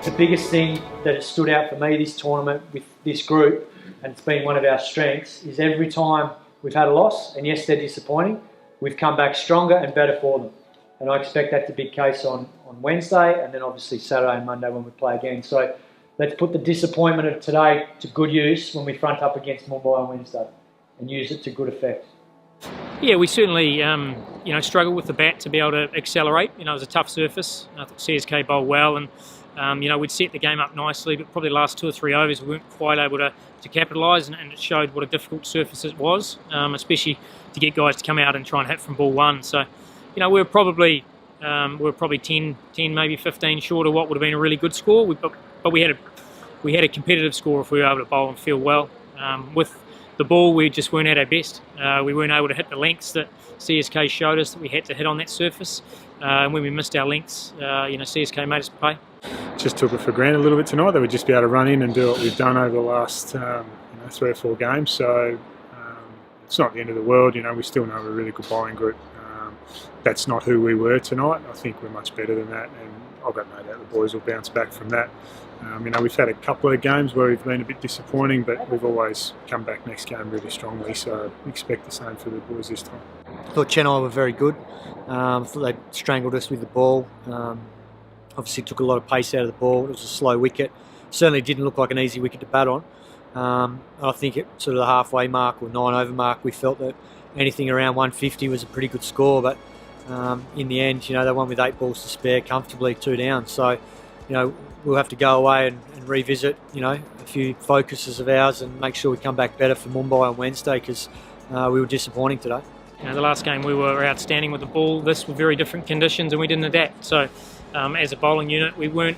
the biggest thing that has stood out for me this tournament with this group, and it's been one of our strengths, is every time we've had a loss, and yes, they're disappointing, we've come back stronger and better for them. And I expect that to be the case on Wednesday, and then obviously Saturday and Monday when we play again. So let's put the disappointment of today to good use when we front up against Mumbai on Wednesday, and use it to good effect. Yeah, we certainly struggled with the bat to be able to accelerate. It was a tough surface. I thought CSK bowled well, and we'd set the game up nicely, but probably the last 2 or 3 overs we weren't quite able to capitalise, and it showed what a difficult surface it was, especially to get guys to come out and try and hit from ball one. So, we were probably 10, maybe 15 short of what would have been a really good score. But we had a competitive score if we were able to bowl and field well. With the ball, we just weren't at our best. We weren't able to hit the lengths that CSK showed us that we had to hit on that surface. And when we missed our lengths, CSK made us pay. Just took it for granted a little bit tonight that we'd just be able to run in and do what we've done over the last 3 or 4 games. So it's not the end of the world. We still know we're a really good bowling group. That's not who we were tonight. I think we're much better than that, and I've got no doubt the boys will bounce back from that. We've had a couple of games where we've been a bit disappointing, but we've always come back next game really strongly, so expect the same for the boys this time. I thought Chennai were very good. I thought they strangled us with the ball. Obviously took a lot of pace out of the ball. It was a slow wicket. Certainly didn't look like an easy wicket to bat on. I think at sort of the halfway mark or 9 over mark, we felt that anything around 150 was a pretty good score, but in the end, they won with 8 balls to spare, comfortably 2 down. So, we'll have to go away and revisit, a few focuses of ours and make sure we come back better for Mumbai on Wednesday, because we were disappointing today. The last game we were outstanding with the ball. This were very different conditions and we didn't adapt. So, as a bowling unit, we weren't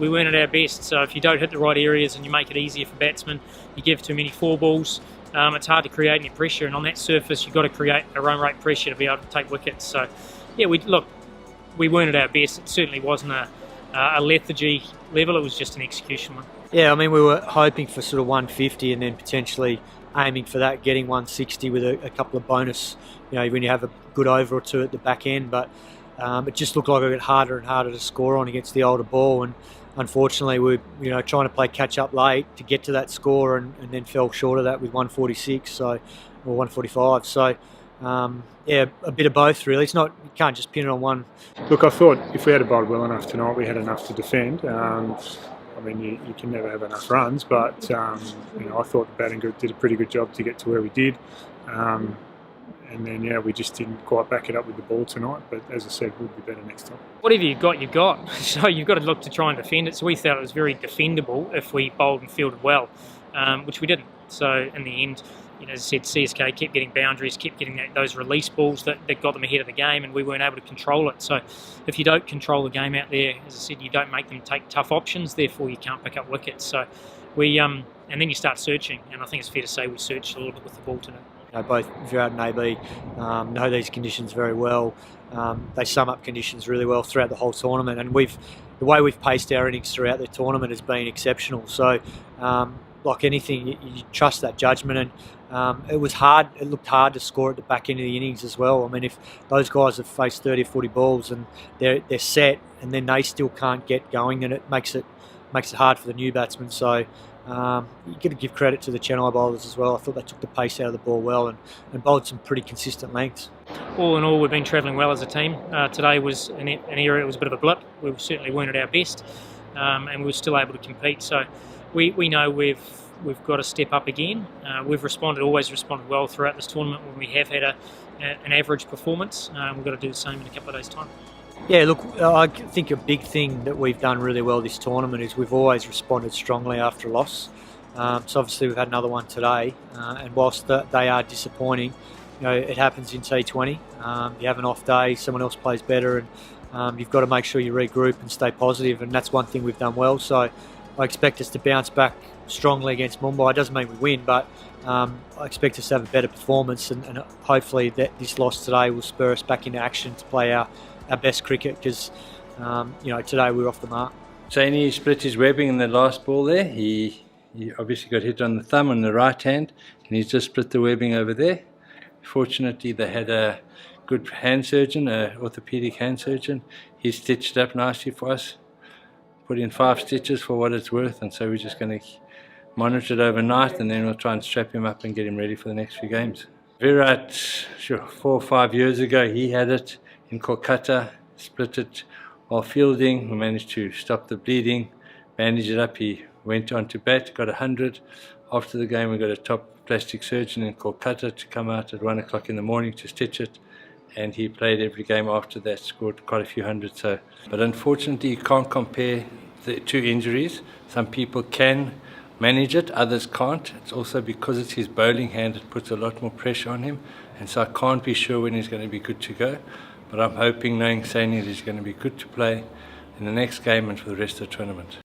at our best. So if you don't hit the right areas and you make it easier for batsmen, you give too many 4 balls. It's hard to create any pressure, and on that surface you've got to create a run rate pressure to be able to take wickets. So yeah, we weren't at our best. It certainly wasn't a lethargy level, it was just an execution one. Yeah, we were hoping for sort of 150 and then potentially aiming for that, getting 160 with a couple of bonus, when you have a good over or 2 at the back end, but it just looked like it got harder and harder to score on against the older ball, and unfortunately we were trying to play catch up late to get to that score, and then fell short of that with 146 or 145. So yeah, a bit of both really. It's not, you can't just pin it on one. Look, I thought if we had bowled well enough tonight, we had enough to defend. You can never have enough runs, but I thought the batting group did a pretty good job to get to where we did. And then, we just didn't quite back it up with the ball tonight. But as I said, we'll be better next time. Whatever you've got, you've got. So you've got to look to try and defend it. So we thought it was very defendable if we bowled and fielded well, which we didn't. So in the end, as I said, CSK kept getting boundaries, kept getting those release balls that got them ahead of the game, and we weren't able to control it. So if you don't control the game out there, as I said, you don't make them take tough options, therefore you can't pick up wickets. So and then you start searching, and I think it's fair to say we searched a little bit with the ball tonight. Both Virat and AB know these conditions very well. They sum up conditions really well throughout the whole tournament, and the way we've paced our innings throughout the tournament has been exceptional. So, like anything, you trust that judgment, and it was hard. It looked hard to score at the back end of the innings as well. If those guys have faced 30 or 40 balls and they're set, and then they still can't get going, then it makes it hard for the new batsmen. So. You've got to give credit to the Chennai bowlers as well. I thought they took the pace out of the ball well and bowled some pretty consistent lengths. All in all, we've been travelling well as a team. Today was an area, it was a bit of a blip. We certainly weren't at our best, and we were still able to compete. So we know we've got to step up again. We've always responded well throughout this tournament when we have had an average performance. We've got to do the same in a couple of days' time. Yeah, look, I think a big thing that we've done really well this tournament is we've always responded strongly after a loss. So obviously we've had another one today, and whilst they are disappointing, it happens in T20. You have an off day, someone else plays better, and you've got to make sure you regroup and stay positive, and that's one thing we've done well. So I expect us to bounce back strongly against Mumbai. It doesn't mean we win, but I expect us to have a better performance, and hopefully that this loss today will spur us back into action to play our best cricket, because today we were off the mark. Saini split his webbing in the last ball there. He obviously got hit on the thumb on the right hand, and he's just split the webbing over there. Fortunately, they had a good hand surgeon, an orthopedic hand surgeon. He stitched it up nicely for us. put in 5 stitches for what it's worth, and so we're just going to monitor it overnight, and then we'll try and strap him up and get him ready for the next few games. Virat, sure, 4 or 5 years ago, he had it in Kolkata, split it while fielding. We managed to stop the bleeding, bandage it up. He went on to bat, got 100. After the game, we got a top plastic surgeon in Kolkata to come out at 1 o'clock in the morning to stitch it, and he played every game after that, scored quite a few hundred. So, but unfortunately, you can't compare the 2 injuries. Some people can manage it, others can't. It's also because it's his bowling hand, it puts a lot more pressure on him, and so I can't be sure when he's going to be good to go. But I'm hoping, knowing Saini, that he's going to be good to play in the next game and for the rest of the tournament.